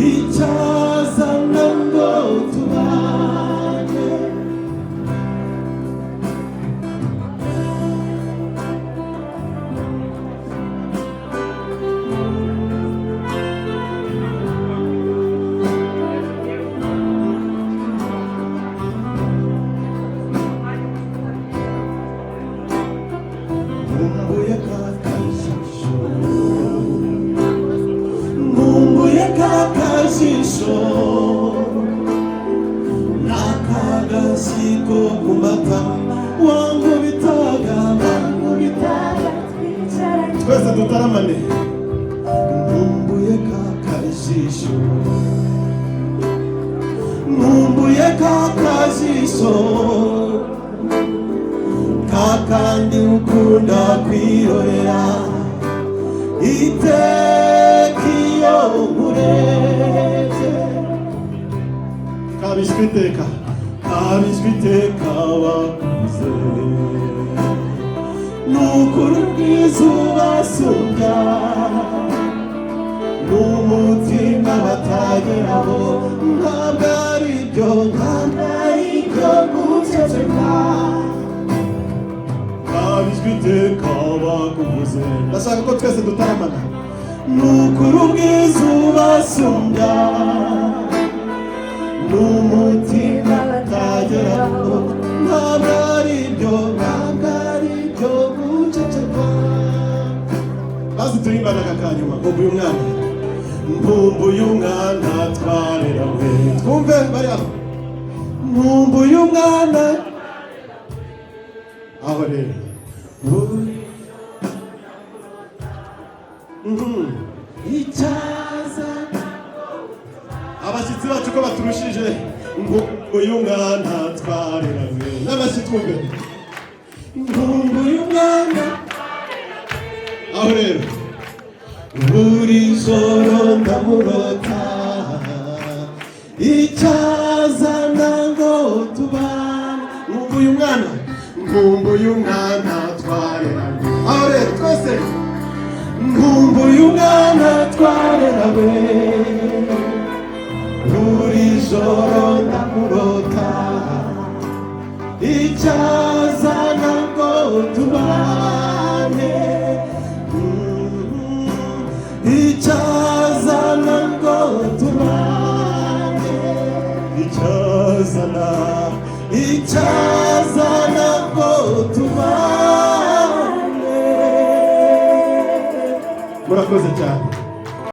Ichaza kajisho n'akagasiko ku matama wangu bitaga twese dutaramane nkumbuye ka kajisho nkumbuye ka kajisho kakandi ukunda kwirorera iteka iyo nkurebye kabishwe iteka wakuze n'ukuri bwiza ubasumbya n'umutima batageraho ntabwo ari byo guceceka kabishwe iteka wakuze. Ndashaka ko twese dutaramana n'ukuri bwiza ubasumbya n'umutima batageraho ntabwo ari byo guceceka. Maze turimbana akanyuma nkumbuye umwana nkumbuye umwana twarerawe twumve bari aho nkumbuye umwana aho rero icyaza abashyitsi bacu ko baturushije nkumbuye umwana twarerawe n'abashyitsi twumve nkumbuye umwana aho rero buri joro ndamurota icyazana ngo tubane nkumbuye umwana twarerawe aho rero twese nkumbuye umwana twarerawe buri joro ndamurota icyazana ngo tubane icyazana ngo tubane icyazana ngo tubane. Murakoze cyane.